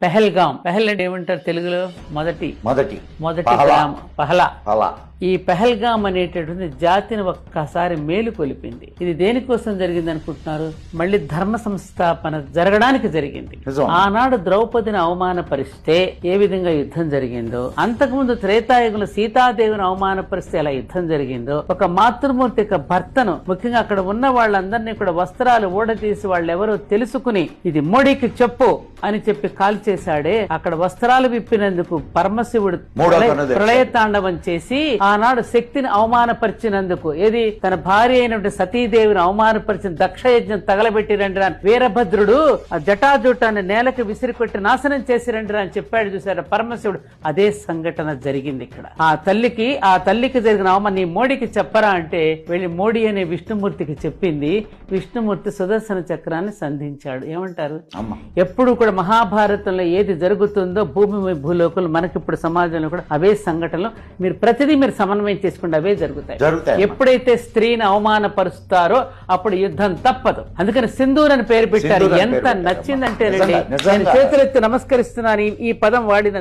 పెహల్గాం. పెహల్ అంటే ఏమంటారు తెలుగులో? మొదటి పహలా. గ్రామం పహలా. పహలా. ఈ పెహల్గాం అనేటటువంటి జాతిని ఒక్కసారి మేలు కొలిపింది. ఇది దేనికోసం జరిగింది అనుకుంటున్నారు? మళ్ళీ ధర్మ సంస్థాపన జరగడానికి జరిగింది. నిజం. ఆనాడు ద్రౌపదిని అవమానపరిస్తే ఏ విధంగా యుద్ధం జరిగిందో, అంతకుముందు త్రేతాయుగంలో సీతాదేవిని అవమానపరిస్తే ఎలా యుద్ధం జరిగిందో, ఒక మాతృమూర్తి యొక్క భర్తను, ముఖ్యంగా అక్కడ ఉన్న వాళ్ళందరినీ కూడా వస్త్రాలు ఊడతీసి వాళ్ళెవరో తెలుసుకుని ఇది మోడీకి చెప్పు అని చెప్పి కాల్ చేశాడే, అక్కడ వస్త్రాలు విప్పినందుకు పరమశివుడు ప్రళయ తాండవం చేసి ఆనాడు శక్తిని అవమానపరిచినందుకు, ఏది తన భార్య అయినటువంటి సతీదేవిని అవమానపరిచిన దక్షయజ్ఞం తగలబెట్టి రండి అని వీరభద్రుడు ఆ జటాజుటాన్ని నేలకు విసిరికొట్టి నాశనం చేసి రండి అని చెప్పాడు చూసాడు పరమశివుడు. అదే సంఘటన జరిగింది ఇక్కడ. ఆ తల్లికి జరిగిన అవమానం నీ మోడీకి చెప్పరా అంటే వెళ్ళి మోడీ అనే విష్ణుమూర్తికి చెప్పింది. విష్ణుమూర్తి సుదర్శన చక్రాన్ని సంధించాడు. ఏమంటారు? ఎప్పుడు కూడా మహాభారతంలో ఏది జరుగుతుందో భూమి భూలోకులు మనకిప్పుడు సమాజంలో కూడా అవే సంఘటనలు మీరు ప్రతిదీ మీరు సమన్వయం చేసుకుంటే అవే జరుగుతాయి. ఎప్పుడైతే స్త్రీని అవమానపరుస్తారో అప్పుడు యుద్ధం తప్పదు. అందుకని సింధూర్ అని పేరు పెట్టారు. ఎంత నచ్చిందంటే నేను చేతులెత్తి నమస్కరిస్తున్నాను ఈ పదం వాడిన